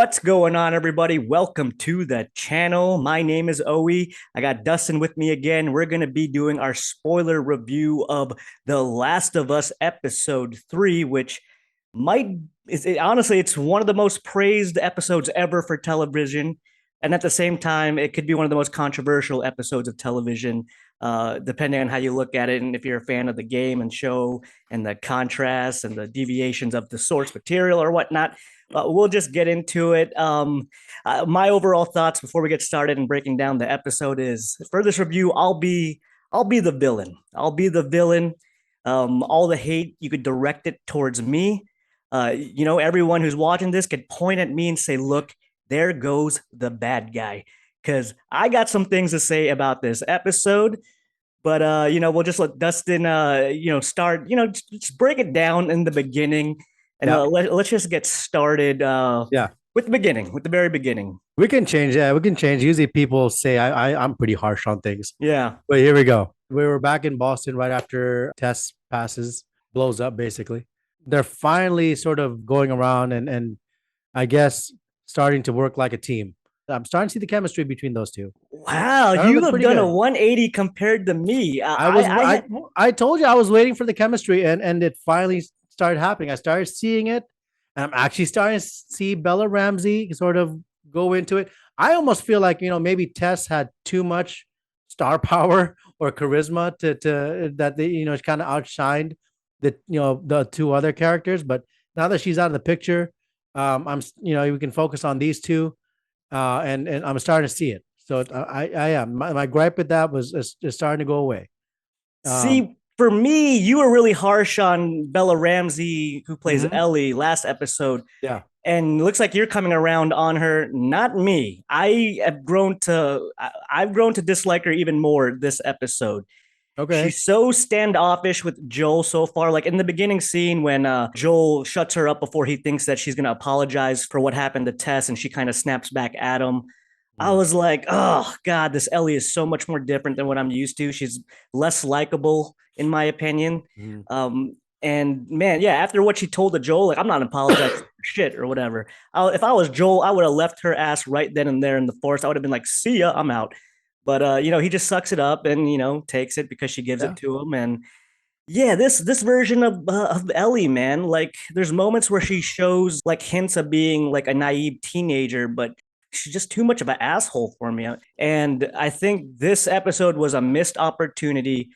What's going on, everybody? Welcome to the channel. My name is Oe. I got Dustin with me again. We're going to be doing our spoiler review of The Last of Us episode 3, which might honestly, it's one of the most praised episodes ever for television. And at the same time, it could be one of the most controversial episodes of television, depending on how you look at it. And if you're a fan of the game and show and the contrasts and the deviations of the source material or whatnot. We'll just get into it. My overall thoughts before we get started and breaking down the episode is for this review, I'll be the villain. I'll be the villain. All the hate you could direct it towards me. Everyone who's watching this could point at me and say, "Look, there goes the bad guy." Because I got some things to say about this episode, but we'll just let Dustin, start. Just break it down in the beginning and Yeah, let's just get started yeah. with the beginning, with the very beginning. We can change. Yeah, we can change. Usually people say I'm pretty harsh on things. Yeah. But here we go. We were back in Boston right after test passes, blows up basically. They're finally sort of going around and I guess starting to work like a team. I'm starting to see the chemistry between those two. Wow, Starting to you look have pretty done a good. 180 compared to me. I was I told you I was waiting for the chemistry and it finally started happening. I started seeing it and I'm actually starting to see Bella Ramsey sort of go into it. I almost feel like, maybe Tess had too much star power or charisma to that they, kind of outshined the two other characters, but now that she's out of the picture, we can focus on these two and I'm starting to see it. So I am my gripe with that was is starting to go away. Um, See, for me, you were really harsh on Bella Ramsey, who plays mhm. Ellie, last episode. Yeah. And looks like you're coming around on her, not me. I've grown to dislike her even more this episode. Okay. She's so standoffish with Joel so far. Like in the beginning scene when Joel shuts her up before he thinks that she's going to apologize for what happened to Tess and she kind of snaps back at him. I Mm. was like, oh, God, this Ellie is so much more different than what I'm used to. She's less likable, in my opinion. Mm. And man, yeah, after what she told to Joel, like, I'm not apologizing for shit or whatever. If I was Joel, I would have left her ass right then and there in the forest. I would have been like, see ya, I'm out. But he just sucks it up and takes it because she gives it Yeah. to him. And yeah, this version of Ellie, man, like there's moments where she shows like hints of being like a naive teenager, but she's just too much of an asshole for me. And I think this episode was a missed opportunity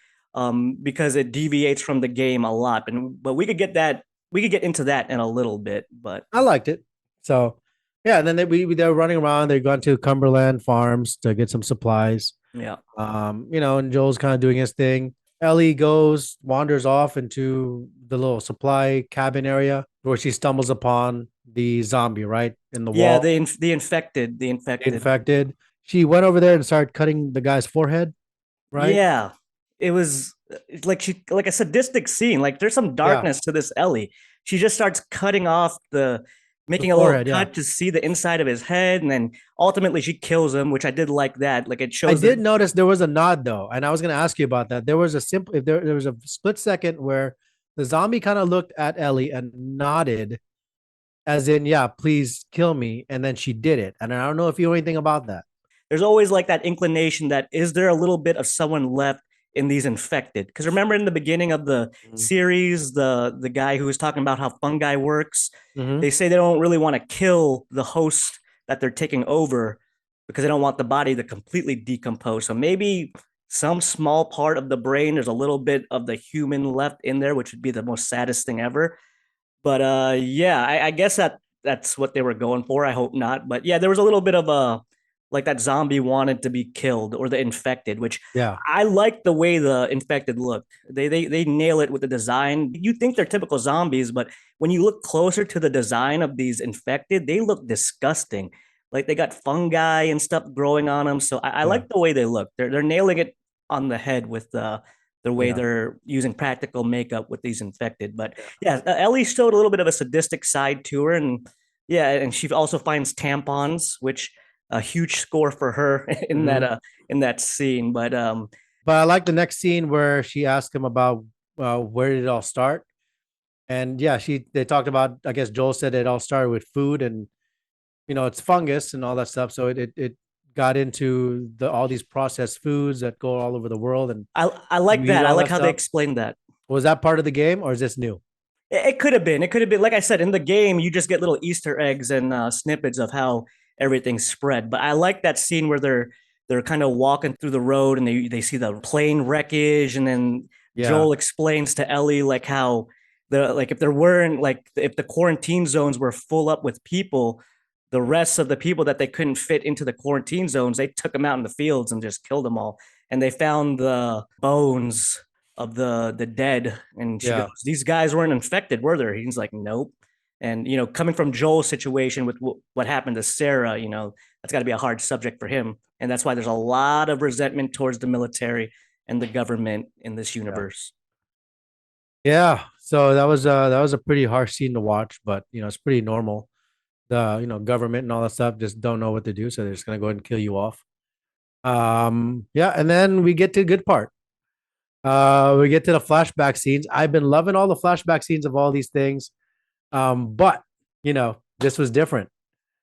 because it deviates from the game a lot. But we could get into that in a little bit. But I liked it. So yeah, and then they're running around. They've gone to Cumberland Farms to get some supplies. yeah. And Joel's kind of doing his thing. Ellie wanders off into the little supply cabin area where she stumbles upon the zombie, right? In the Yeah, wall, the infected. infected. She went over there and started cutting the guy's forehead, right? Yeah, it was like a sadistic scene. Like there's some Yeah, darkness to this Ellie. She just starts cutting off the making a little forehead. Yeah. cut to see the inside of his head, and then ultimately she kills him, which I did like that. Like it I shows that. did notice there was a nod though, and I was going to ask you about that. There was a simple, if there was a split second where the zombie kind of looked at Ellie and nodded, as in, "Yeah, please kill me," and then she did it. And I don't know if you know anything about that. There's always like that inclination that is there a little bit of someone left in these infected? Because remember in the beginning of the series, the guy who was talking about how fungi works, Mm-hmm. they say they don't really want to kill the host that they're taking over because they don't want the body to completely decompose. So maybe some small part of the brain, there's a little bit of the human left in there, which would be the most saddest thing ever. But yeah, I guess that's what they were going for. I hope not. But yeah, there was a little bit of a like that zombie wanted to be killed or the infected, which Yeah. I like the way the infected look. They nail it with the design. You think they're typical zombies, but when you look closer to the design of these infected, they look disgusting. Like they got fungi and stuff growing on them. So I Yeah. like the way they look. They're nailing it on the head with the way Yeah. they're using practical makeup with these infected. But Yeah. yeah, Ellie showed a little bit of a sadistic side to her, and yeah, and she also finds tampons, which a huge score for her Mm-hmm. in that scene. But But I like the next scene where she asked him about where did it all start, and yeah, they talked about. I guess Joel said it all started with food, and it's fungus and all that stuff. So it got into the all these processed foods that go all over the world, and I you like eat that. I all like that how they stuff. explained that. Was that part of the game, or is this new? It could have been. It could have been. Like I said, in the game, you just get little Easter eggs and snippets of how everything's spread. But I like that scene where they're kind of walking through the road and they see the plane wreckage, and then Yeah, Joel explains to Ellie like how the like if there weren't like if the quarantine zones were full up with people, the rest of the people that they couldn't fit into the quarantine zones, they took them out in the fields and just killed them all. And they found the bones of the dead, and she goes, yeah, these guys weren't infected, were there? He's like, nope. And coming from Joel's situation with what happened to Sarah, that's got to be a hard subject for him, and that's why there's a lot of resentment towards the military and the government in this yeah, universe. yeah. So that was a pretty harsh scene to watch, but it's pretty normal. The government and all that stuff just don't know what to do, so they're just gonna go ahead and kill you off. Yeah, and then we get to the good part. We get to the flashback scenes. I've been loving all the flashback scenes of all these things. But this was different.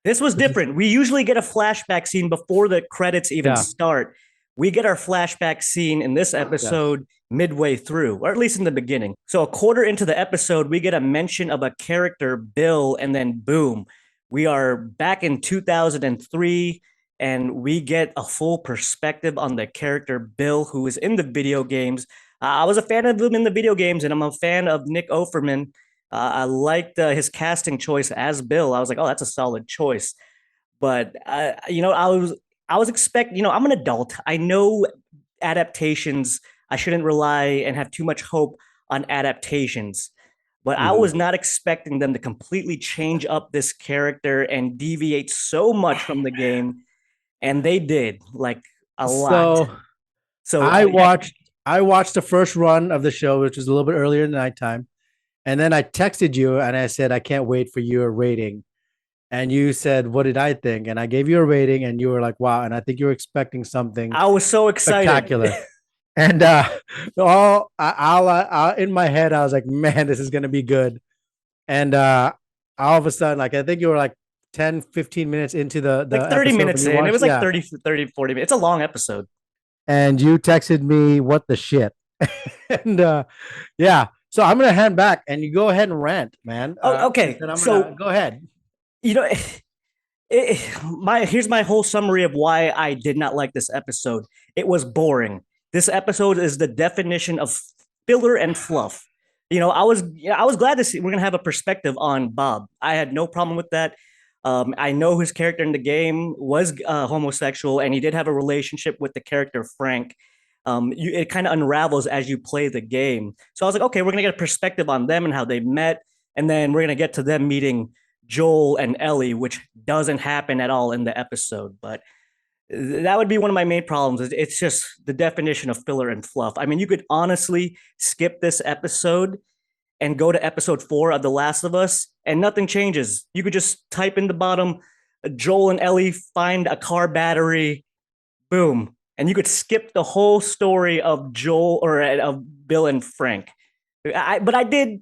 This was This is different. We usually get a flashback scene before the credits even Yeah, start. We get our flashback scene in this yes. episode midway through, or at least in the beginning. So, a quarter into the episode, we get a mention of a character, Bill, and then boom, we are back in 2003, and we get a full perspective on the character, Bill, who is in the video games. I was a fan of him in the video games, and I'm a fan of Nick Offerman. I liked his casting choice as Bill. I was like, oh, that's a solid choice. But I was expecting. I'm an adult. I know adaptations. I shouldn't rely and have too much hope on adaptations. But I Mhm. was not expecting them to completely change up this character and deviate so much from the game, and they did like a lot. So So I yeah, watched I watched the first run of the show, which was a little bit earlier in the nighttime. And then I texted you and I said, I can't wait for your rating. And you said, what did I think? And I gave you a rating and you were like, wow. And I think you were expecting something I was so excited. spectacular. And in my head, I was like, man, this is gonna be good. And all of a sudden, like I think you were like 10, 15 minutes into the Like 30 episode when minutes you in. It watched, was like yeah. 30, 40 minutes. It's a long episode. And you texted me, what the shit? And yeah. So I'm gonna hand back and you go ahead and rant, man. Oh, And okay. then I'm gonna So go ahead. you know, my here's my whole summary of why I did not like this episode. It was boring. This episode is the definition of filler and fluff. I was glad to see we're gonna have a perspective on Bob. I had no problem with that. I know his character in the game was homosexual, and he did have a relationship with the character Frank. It kind of unravels as you play the game. So I was like, okay, we're gonna get a perspective on them and how they met, and then we're gonna get to them meeting Joel and Ellie, which doesn't happen at all in the episode. But that would be one of my main problems. It's just the definition of filler and fluff. I mean, you could honestly skip this episode and go to episode 4 of The Last of Us, and nothing changes. You could just type in the bottom, Joel and Ellie find a car battery, boom. And you could skip the whole story of Joel or of Bill and Frank. But I did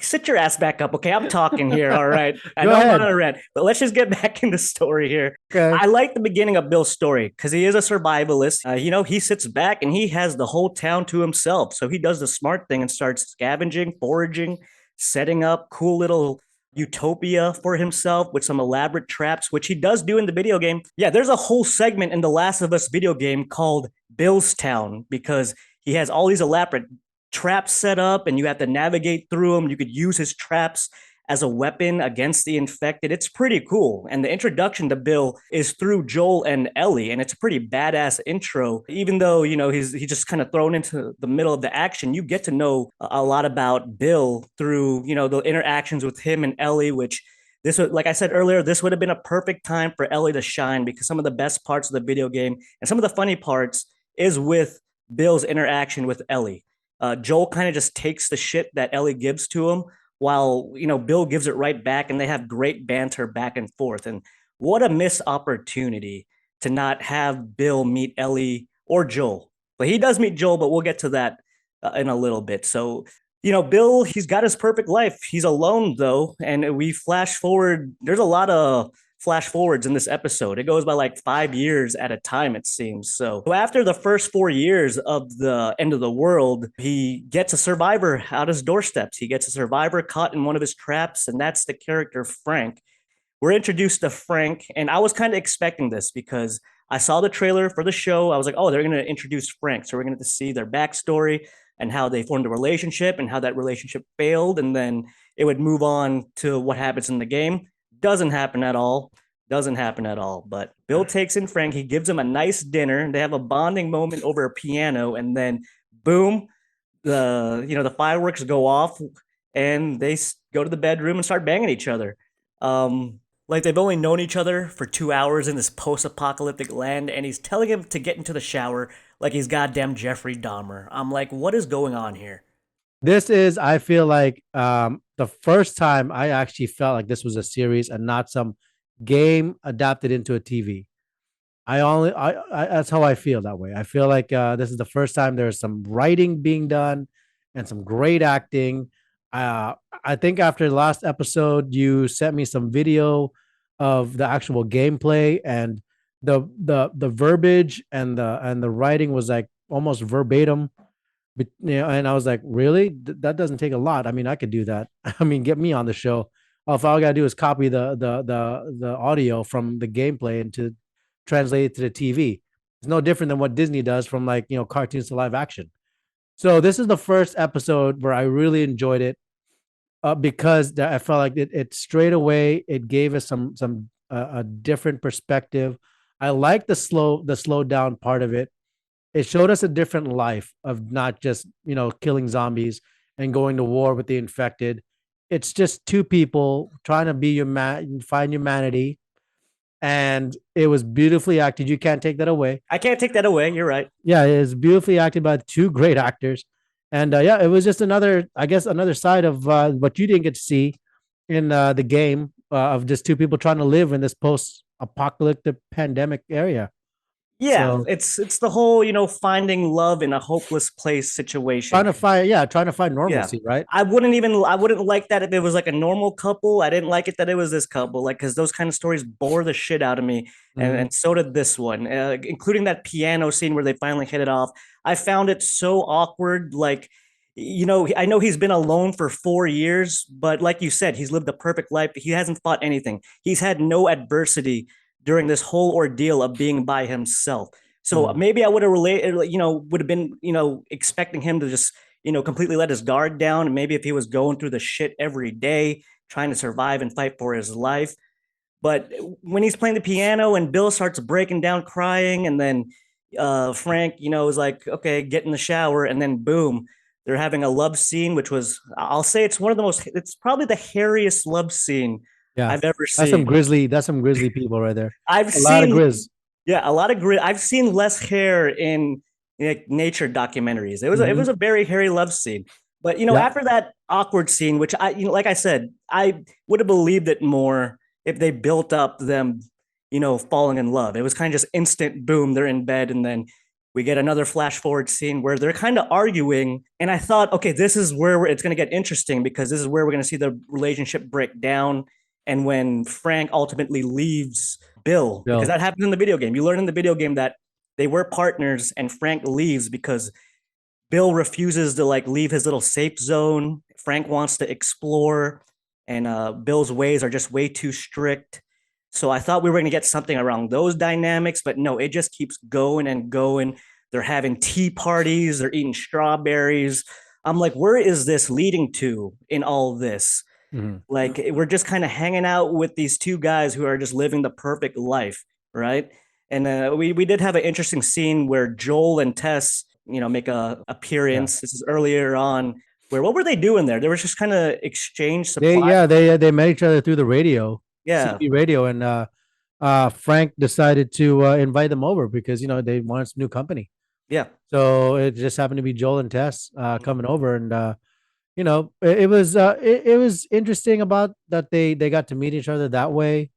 sit your ass back up. Okay, I'm talking here. All right. I Go know I'm on ahead. a rant, but let's just get back in the story here. Okay. I like the beginning of Bill's story because he is a survivalist. He sits back and he has the whole town to himself. So he does the smart thing and starts scavenging, foraging, setting up cool little utopia for himself with some elaborate traps, which he does do in the video game. Yeah, there's a whole segment in the Last of Us video game called Bill's Town because he has all these elaborate traps set up and you have to navigate through them. You could use his traps as a weapon against the infected. It's pretty cool. And the introduction to Bill is through Joel and Ellie, and it's a pretty badass intro. Even though, he's just kind of thrown into the middle of the action, you get to know a lot about Bill through, the interactions with him and Ellie, which this would, like I said earlier, this would have been a perfect time for Ellie to shine because some of the best parts of the video game and some of the funny parts is with Bill's interaction with Ellie. Joel kind of just takes the shit that Ellie gives to him, while Bill gives it right back, and they have great banter back and forth. And what a missed opportunity to not have Bill meet Ellie or Joel. But he does meet Joel, but we'll get to that in a little bit. So Bill, he's got his perfect life. He's alone though, and we flash forward. There's a lot of flash forwards in this episode. It goes by like 5 years at a time, it seems. So after the first 4 years of the end of the world, he gets a survivor out his doorsteps. He gets a survivor caught in one of his traps, and that's the character Frank. We're introduced to Frank, and I was kind of expecting this because I saw the trailer for the show. I was like, oh, they're going to introduce Frank. So we're going to see their backstory and how they formed a relationship and how that relationship failed. And then it would move on to what happens in the game. Doesn't happen at all. Doesn't happen at all. But Bill takes in Frank. He gives him a nice dinner. They have a bonding moment over a piano. And then, boom, the fireworks go off and they go to the bedroom and start banging each other. Like they've only known each other for 2 hours in this post-apocalyptic land, and he's telling him to get into the shower like he's goddamn Jeffrey Dahmer. I'm like, what is going on here? This is, I feel like, the first time I actually felt like this was a series and not some game adapted into a TV. That's how I feel that way. I feel like this is the first time there's some writing being done and some great acting. I think after the last episode, you sent me some video of the actual gameplay, and the verbiage and the writing was like almost verbatim. But, and I was like, really? That doesn't take a lot. I mean, I could do that. I mean, get me on the show. If all I gotta do is copy the audio from the gameplay and to translate it to the TV. It's no different than what Disney does from like cartoons to live action. So this is the first episode where I really enjoyed it because I felt like it straight away it gave us some a different perspective. I like the slow down part of it. It showed us a different life of not just killing zombies and going to war with the infected. It's just two people trying to find humanity, and it was beautifully acted. You can't take that away. I can't take that away. You're right. Yeah, it is beautifully acted by two great actors, and yeah, it was just another, I guess, another side of what you didn't get to see in the game of just two people trying to live in this post-apocalyptic pandemic area. Yeah, So it's the whole, finding love in a hopeless place situation. trying to find Yeah. normalcy, right? I wouldn't like that if it was like a normal couple. I didn't like it that it was this couple, like, because those kind of stories bore the shit out of me. And so did this one, including that piano scene where they finally hit it off. I found it so awkward. Like, I know he's been alone for 4 years, but like you said, he's lived a perfect life. He hasn't fought anything. He's had no adversity during this whole ordeal of being by himself. So Mm-hmm. maybe I would have related, would have been, expecting him to just, completely let his guard down. And maybe if he was going through the shit every day, trying to survive and fight for his life. But when he's playing the piano and Bill starts breaking down crying, and then Frank, is like, okay, get in the shower. And then boom, they're having a love scene, which was, I'll say it's probably the hairiest love scene Yeah, I've ever that's some seen. grizzly. That's some grizzly people right there. I've A lot of seen grizz. Yeah, a lot of grit. I've seen less hair in like nature documentaries. It was a very hairy love scene. But Yeah. after that awkward scene, which like I said, I would have believed it more if they built up them, falling in love. It was kind of just instant boom, they're in bed, and then we get another flash forward scene where they're kind of arguing. And I thought, okay, this is where it's going to get interesting because this is where we're going to see the relationship break down. And when Frank ultimately leaves Bill, because Bill. that happens in the video game. You learn in the video game that they were partners, and Frank leaves because Bill refuses to like leave his little safe zone. Frank wants to explore, and Bill's ways are just way too strict. So I thought we were going to get something around those dynamics, but no, it just keeps going and going. They're having tea parties, they're eating strawberries. I'm like, where is this leading to in all this? Mhm. Like we're just kind of hanging out with these two guys who are just living the perfect life, right? And we did have an interesting scene where Joel and Tess, make a Yeah. appearance. This is earlier on. Where what were they doing there? They were just kind of exchange They supply. yeah they met each other through the radio, Yeah, CB radio, and Frank decided to invite them over because they wanted some new company. yeah. So it just happened to be Joel and Tess coming over, and it was interesting about that they got to meet each other that way.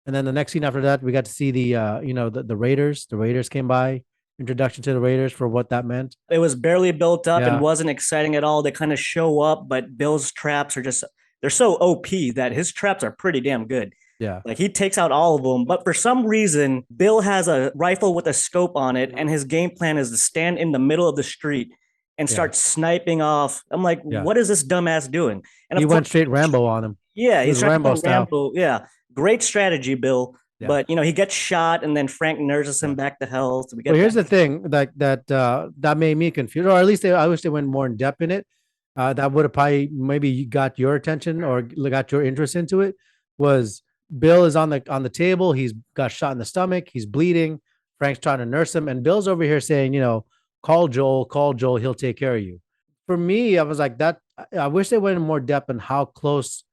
And then the next scene after that, we got to see the Raiders. The Raiders came by, introduction to the Raiders for what that meant. It was barely built up and Yeah, wasn't exciting at all. They kind of show up, but Bill's traps are just they're so OP that his traps are pretty damn good. Yeah. Like he takes out all of them, but for some reason, Bill has a rifle with a scope on it, and his game plan is to stand in the middle of the street and Yeah. start sniping off. I'm like, Yeah. what is this dumbass doing? And He of course, went straight Rambo on him. yeah, It he's was trying to Rambo go style. Rambo. Yeah, great strategy, Bill. Yeah. But he gets shot, and then Frank nurses him Yeah. back to health. We Well, get here's that. the thing that made me confused, or at least I wish they went more in depth in it. That would have probably maybe got your attention or got your interest into it. Was Bill is on the table. He's got shot in the stomach. He's bleeding. Frank's trying to nurse him, and Bill's over here saying, call Joel. He'll take care of you. For me, I was like that. I wish they went in more depth on how close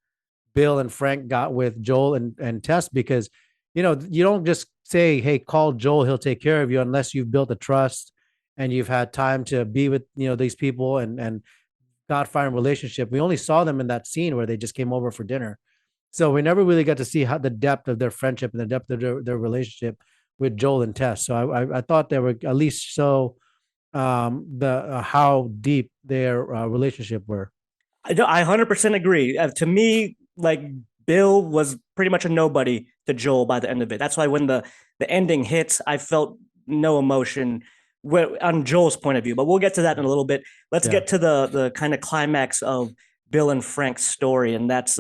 Bill and Frank got with Joel and Tess, because you don't just say, hey, call Joel, he'll take care of you, unless you've built a trust and you've had time to be with these people and God find relationship. We only saw them in that scene where they just came over for dinner. So we never really got to see how the depth of their friendship and the depth of their relationship with Joel and Tess. So I thought they were at least so the how deep their relationship were. I 100% agree. To me, like Bill was pretty much a nobody to Joel by the end of it. That's why when the ending hits, I felt no emotion on Joel's point of view. But we'll get to that in a little bit. Let's Yeah. get to the kind of climax of Bill and Frank's story, and that's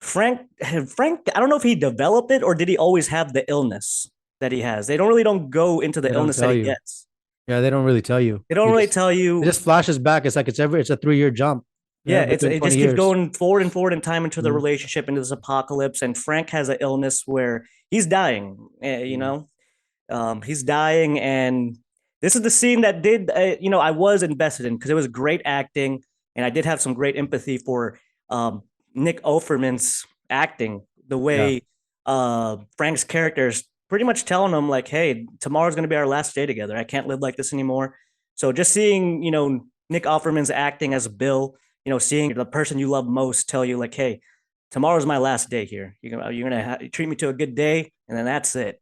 Frank. Frank, I don't know if he developed it or did he always have the illness that he has. They don't go into the They don't illness that tell he you. gets. Yeah, they don't really tell you. They don't really tell It you. just flashes back. It's like it's a 3 year jump Yeah, between it 20 just keeps years. going forward and forward in time into the Mm, relationship, into this apocalypse. And Frank has an illness where he's dying. mm, He's dying, and this is the scene that did I was invested in because it was great acting, and I did have some great empathy for um, Nick Offerman's acting. The yeah. way Frank's character is pretty much telling him like, "Hey, tomorrow's going to be our last day together. I can't live like this anymore." So just seeing Nick Offerman's acting as Bill, seeing the person you love most tell you like, "Hey, tomorrow's my last day here. You're gonna treat me to a good day, and then that's it."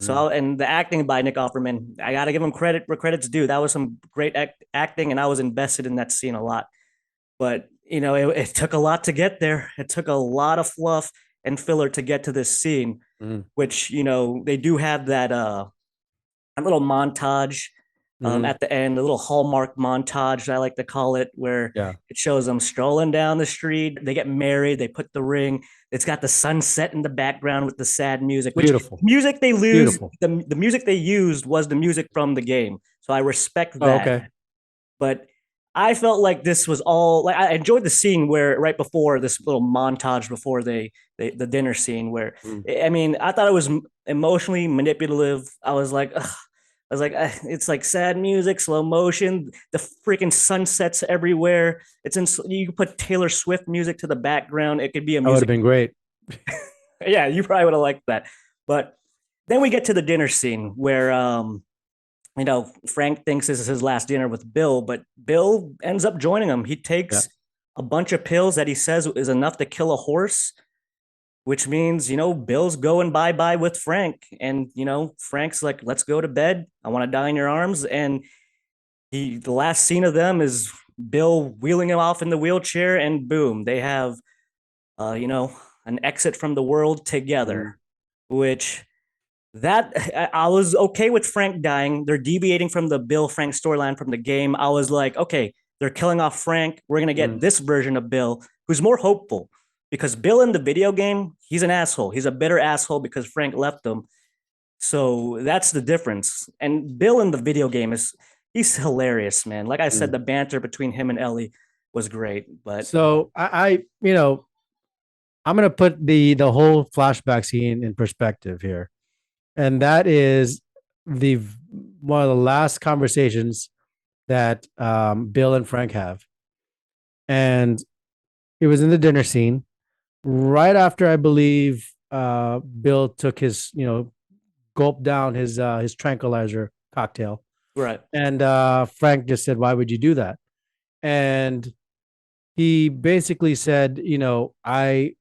Mm, And the acting by Nick Offerman, I got to give him credit where credit's due. That was some great acting, and I was invested in that scene a lot. But it took a lot to get there. It took a lot of fluff and filler to get to this scene, mm, which they do have that a little montage mm, at the end, a little hallmark montage, I like to call it, where yeah. it shows them strolling down the street. They get married. They put the ring. It's got the sunset in the background with the sad music, which Beautiful. music they lose. Beautiful. The music they used was the music from the game. So I respect Oh, that. okay. But I felt like this was all like I enjoyed the scene where right before this little montage before the dinner scene where Mm. I mean I thought it was emotionally manipulative. I was like, ugh. I was like, it's like sad music, slow motion, the freaking sunsets everywhere. You can put Taylor Swift music to the background. It could be a That would have music. been great. Yeah, you probably would have liked that. But then we get to the dinner scene where Frank thinks this is his last dinner with Bill, but Bill ends up joining him. He Yeah. takes a bunch of pills that he says is enough to kill a horse, which means, Bill's going bye bye with Frank. And, Frank's like, let's go to bed. I want to die in your arms. And the last scene of them is Bill wheeling him off in the wheelchair, and boom, they have, uh, you know, an exit from the world Mm, together, which that I was okay with Frank dying. They're deviating from the Bill Frank storyline from the game. I was like, okay, they're killing off Frank. We're gonna mm, get this version of Bill who's more hopeful because Bill in the video game, he's an asshole. He's a bitter asshole because Frank left him. So that's the difference. And Bill in the video game he's hilarious, man. Like I said, mm. the banter between him and Ellie was great. But So I'm gonna put the whole flashback scene in perspective here, and that is the one of the last conversations that Bill and Frank have, and it was in the dinner scene right after I believe Bill took his gulped down his tranquilizer cocktail, right. and Frank just said, "Why would you do that?" And he basically said, I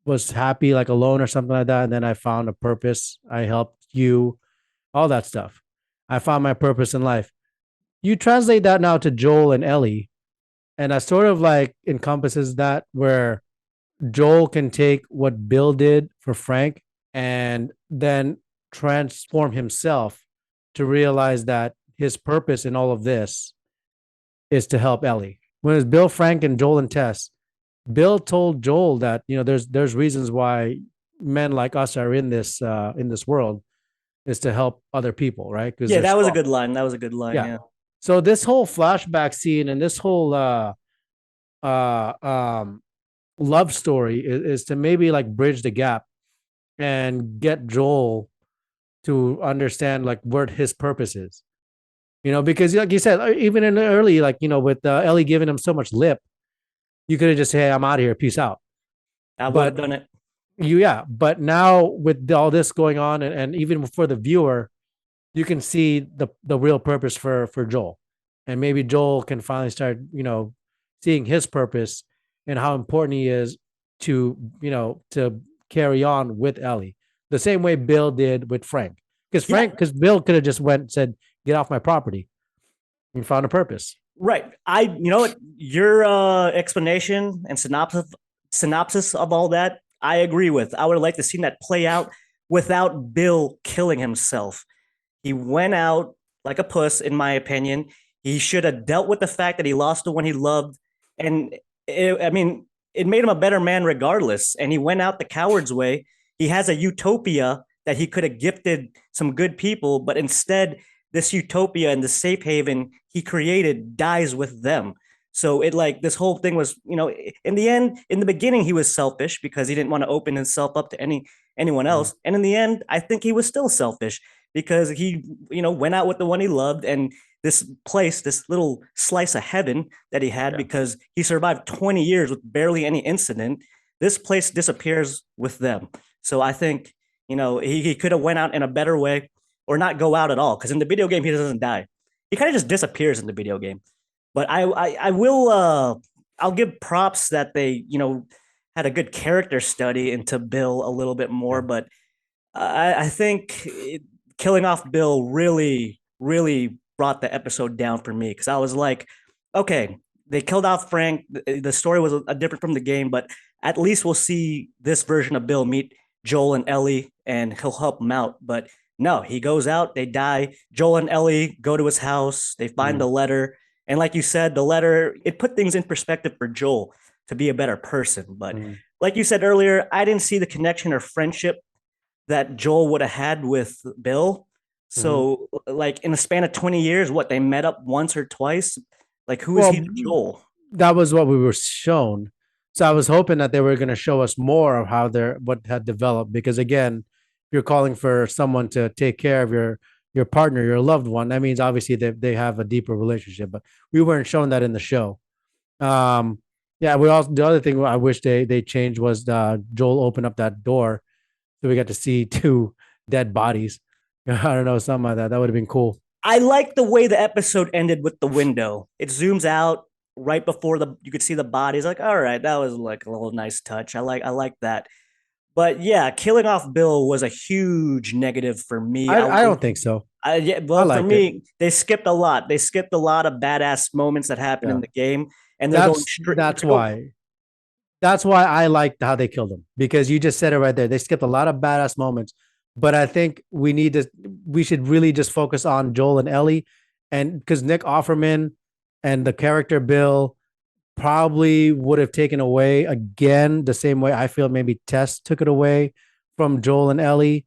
was happy like alone or something like that, and then I found a purpose. I helped you, all that stuff. I found my purpose in life. You translate that now to Joel and Ellie, and that sort of like encompasses that where Joel can take what Bill did for Frank and then transform himself to realize that his purpose in all of this is to help Ellie. When it's Bill, Frank, and Joel and Tess, Bill told Joel that there's reasons why men like us are in this world is to help other people, right? Because Yeah, they're that was a strong. good line. That was a good line. Yeah. Yeah. So this whole flashback scene and this whole uh um love story is to maybe like bridge the gap and get Joel to understand like what his purpose is. Because like you said, even in the early, like with Ellie giving him so much lip, you could have just said, "Hey, I'm out of here, peace out." I would have But done it. but now with all this going on, and even for the viewer, you can see the real purpose for Joel, and maybe Joel can finally start seeing his purpose and how important he is to to carry on with Ellie the same way Bill did with Frank, Yeah, because Bill could have just went and said, "Get off my property," and found a purpose. right. You know what, your explanation and synopsis of all that, I agree with. I would have liked to seen that play out without Bill killing himself. He went out like a puss, in my opinion. He should have dealt with the fact that he lost the one he loved, and I mean, it made him a better man regardless. And he went out the coward's way. He has a utopia that he could have gifted some good people, but instead, this utopia and the safe haven he created dies with them. So it like this whole thing was, in the end, in the beginning, he was selfish because he didn't want to open himself up to anyone Mhm. else. And in the end, I think he was still selfish because he, went out with the one he loved and this place, this little slice of heaven that he had Yeah. because he survived 20 years with barely any incident. This place disappears with them. So I think, he could have went out in a better way or not go out at all. Because in the video game, he doesn't die. He kind of just disappears in the video game. But I will I'll give props that they, had a good character study into Bill a little bit more, Yeah. but I think killing off Bill really, really brought the episode down for me because I was like, okay, they killed off Frank. The story was a different from the game, but at least we'll see this version of Bill meet Joel and Ellie, and he'll help them out. But no, he goes out, they die. Joel and Ellie go to his house, they find the Mhm. letter, and like you said, the letter it put things in perspective for Joel to be a better person. But Mhm. like you said earlier, I didn't see the connection or friendship that Joel would have had with Bill. Mhm. So, like in a span of 20 years, what they met up once or twice. Like, who is he Well, to Joel? that was what we were shown. So I was hoping that they were going to show us more of how they're what had developed. Because again, if you're calling for someone to take care of your partner, your loved one, that means obviously they have a deeper relationship. But we weren't shown that in the show. Um, yeah, we also the other thing I wish they changed was Joel opened up that door so we got to see two dead bodies. I don't know, something like that. That would have been cool. I like the way the episode ended with the window. It zooms out right before you could see the bodies. Like, all right, that was like a little nice touch. I like that. But yeah, killing off Bill was a huge negative for me. I don't think so. Yeah, I well, for liked it. me, they skipped a lot. They skipped a lot of badass moments that happened in Yeah. the game, and they're going That's straight. that's They're going, why. That's why I liked how they killed him because you just said it right there. They skipped a lot of badass moments, but I think we should really just focus on Joel and Ellie, and because Nick Offerman and the character Bill probably would have taken away again the same way I feel maybe Tess took it away from Joel and Ellie,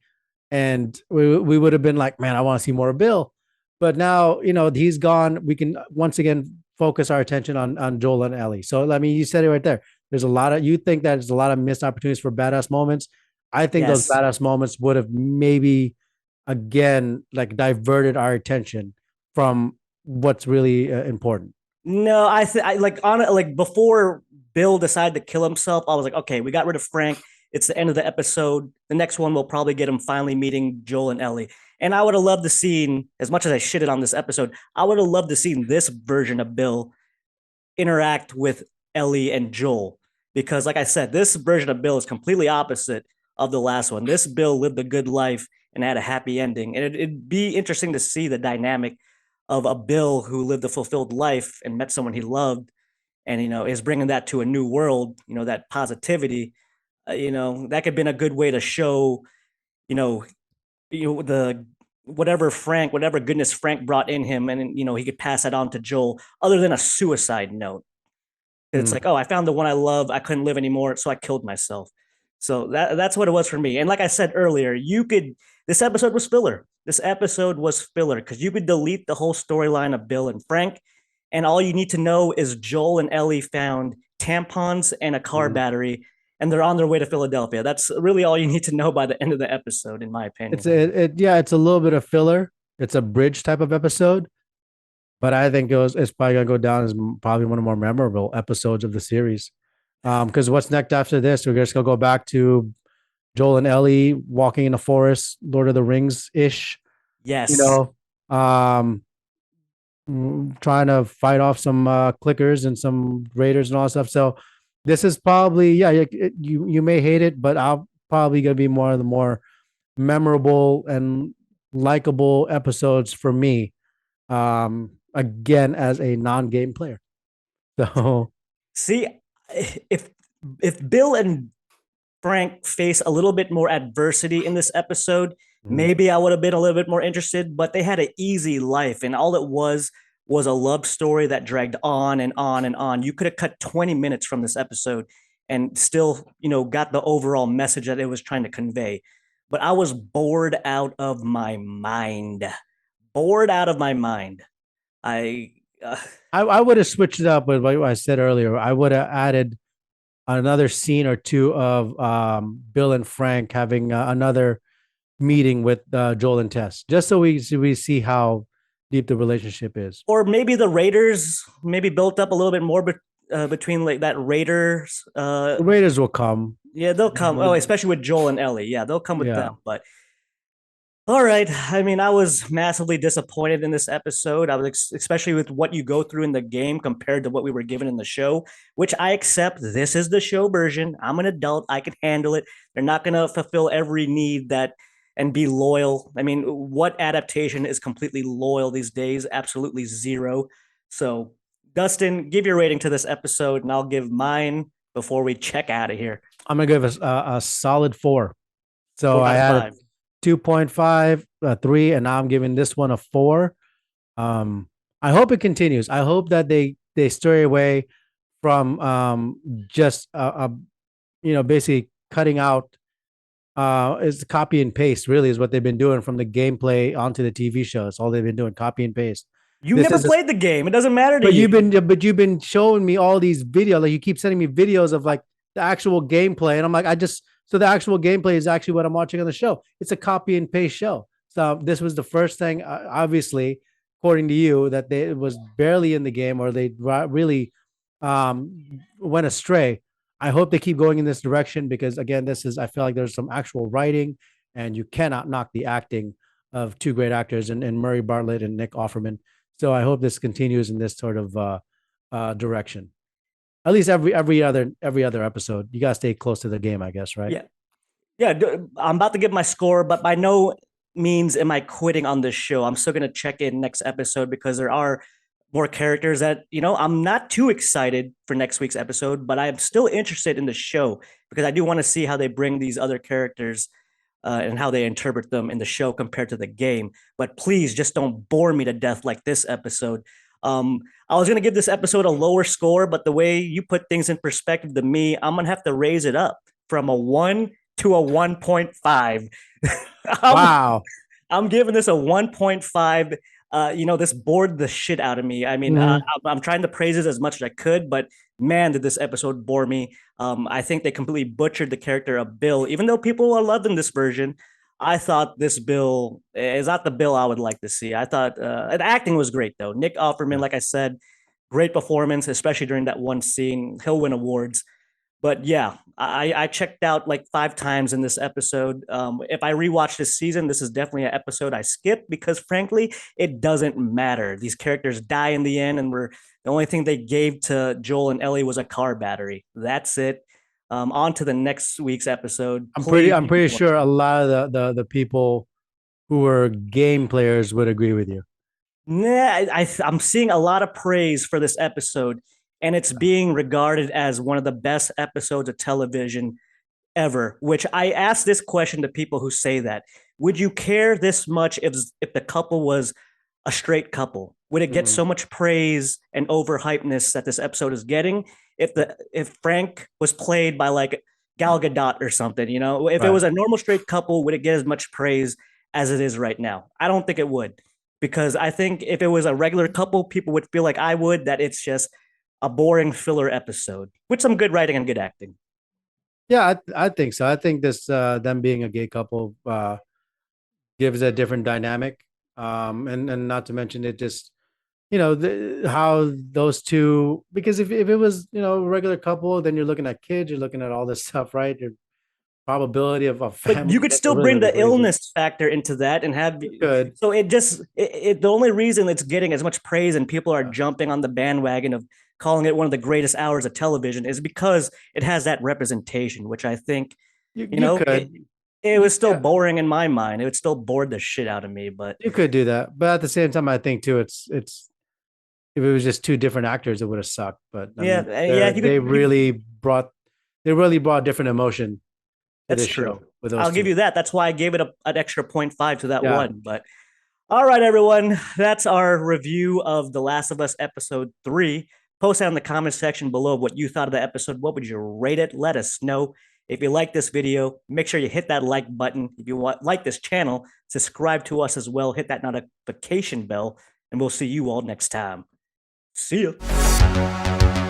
and we would have been like, man, I want to see more of Bill. But now, he's gone. We can once again focus our attention on Joel and Ellie. So I mean, you said it right there. There's a lot of you think that there's a lot of missed opportunities for badass moments. I think those yes. badass moments would have maybe again like diverted our attention from what's really important. No, I like on it like before Bill decided to kill himself. I was like, okay, we got rid of Frank. It's the end of the episode. The next one will probably get him finally meeting Joel and Ellie. And I would have loved to seen, as much as I shitted on this episode, I would have loved to seen this version of Bill interact with Ellie and Joel. Because, like I said, this version of Bill is completely opposite of the last one. This Bill lived a good life and had a happy ending. And it'd be interesting to see the dynamic of a Bill who lived a fulfilled life and met someone he loved and is bringing that to a new world. That positivity. That could have been a good way to show you know the whatever goodness Frank brought in him, and he could pass that on to Joel, other than a suicide note. It's Mm. like, oh, I found the one I love. I couldn't live anymore, so I killed myself. So that's what it was for me. And like I said earlier, this episode was filler. This episode was filler because you could delete the whole storyline of Bill and Frank, and all you need to know is Joel and Ellie found tampons and a car Mm. battery, and they're on their way to Philadelphia. That's really all you need to know by the end of the episode, in my It's opinion. yeah, it's a little bit of filler. It's a bridge type of episode, but I think it's probably gonna go down as probably one of the more memorable episodes of the series. Because what's next after this? We're just gonna go back to Joel and Ellie walking in the forest, Lord of the Rings ish, you Yes. know, um, trying to fight off some clickers and some raiders and all that stuff. So this is probably you may hate it, but I'll probably gonna be more of the more memorable and likable episodes for me. Again, as a non-game player. So See, if Bill and Frank face a little bit more adversity in this episode, mm, maybe I would have been a little bit more interested, but they had an easy life, and all it was a love story that dragged on and on and on. You could have cut 20 minutes from this episode and still, got the overall message that it was trying to convey. But I was bored out of my mind. Bored out of my mind. I uh, I would have switched it up with what I said earlier. I would have added another scene or two of Bill and Frank having another meeting with Joel and Tess, just so we see how deep the relationship is. or maybe the Raiders maybe built up a little bit more between like that Raiders. The Raiders will come. Yeah, they'll come. Oh, especially with Joel and Ellie. Yeah, they'll come with them. Yeah, But all right, I mean, I was massively disappointed in this episode. I was especially with what you go through in the game compared to what we were given in the show, which I accept. This is the show version. I'm an adult. I can handle it. They're not going to fulfill every need that and be loyal. I mean, what adaptation is completely loyal these days? Absolutely zero. So, Dustin, give your rating to this episode, and I'll give mine before we check out of here. I'm gonna give a solid 4. So Four I out of had a five. 2.5, 3, and now I'm giving this one a 4. I hope it continues. I hope that they stray away from just basically cutting out is copy and paste. Really, is what they've been doing from the gameplay onto the TV show. That's all they've been doing, copy and paste. You This never is a, played the game. It doesn't matter to but you. you've been showing me all these videos. Like you keep sending me videos of like the actual gameplay, and I'm like, so the actual gameplay is actually what I'm watching on the show. It's a copy and paste show. So this was the first thing, obviously, according to you, that it was barely in the game or they really went astray. I hope they keep going in this direction because again, I feel like there's some actual writing, and you cannot knock the acting of two great actors in Murray Bartlett and Nick Offerman. So I hope this continues in this sort of direction. At least every other episode, you gotta stay close to the game, I guess, right? Yeah. Yeah. I'm about to give my score, but by no means am I quitting on this show. I'm still going to check in next episode because there are more characters that, I'm not too excited for next week's episode, but I'm still interested in the show because I do want to see how they bring these other characters and how they interpret them in the show compared to the game. But please just don't bore me to death like this episode. Um, I was gonna give this episode a lower score, but the way you put things in perspective to me, I'm gonna have to raise it up from a 1 to a 1.5. I'm Wow. I'm giving this a 1.5. This bored the shit out of me. I mean, Mhm. I'm trying to praise it as much as I could, but man, did this episode bore me. I think they completely butchered the character of Bill. Even though people are loving this version, I thought this Bill is not the Bill I would like to see. I thought the acting was great though. Nick Offerman, Yeah. like I said, great performance, especially during that one scene. He'll win awards. But yeah, I checked out like 5 times in this episode. If I rewatch this season, this is definitely an episode I skip because frankly, it doesn't matter. These characters die in the end, and the only thing they gave to Joel and Ellie was a car battery. That's it. On to the next week's episode. Please I'm keep pretty watching. sure a lot of the people who were game players would agree with you. Nah, I'm seeing a lot of praise for this episode. and it's being regarded as one of the best episodes of television ever. Which I ask this question to people who say that: would you care this much if the couple was a straight couple? Would it get Mhm. so much praise and overhypeness that this episode is getting if Frank was played by like Gal Gadot or something? You know, if it Right. was a normal straight couple, would it get as much praise as it is right now? I don't think it would, because I think if it was a regular couple, people would feel like I would, that it's just a boring filler episode with some good writing and good acting. Yeah, I think so. I think this them being a gay couple gives a different dynamic. And not to mention it just how those two, because if it was a regular couple, then you're looking at kids, you're looking at all this stuff, right? Your probability of a But you family could that still really bring doesn't the raise it. illness factor into that and have. You could. So the only reason it's getting as much praise and people are Yeah. jumping on the bandwagon of calling it one of the greatest hours of television is because it has that representation, which I think, You you you know, it, could. it You, was still yeah, boring in my mind. It would still bored the shit out of me. But you could do that, but at the same time, I think too, it's if it was just two different actors, it would have sucked. But I yeah, mean, yeah, they really brought different emotion to that's this true. show with those I'll give two. you that. That's why I gave it an extra 0.5 to that Yeah. one. But all right, everyone. That's our review of The Last of Us episode 3. Post down in the comment section below what you thought of the episode. What would you rate it? Let us know. If you like this video, make sure you hit that like button. If you like this channel, subscribe to us as well. Hit that notification bell, and we'll see you all next time. See ya.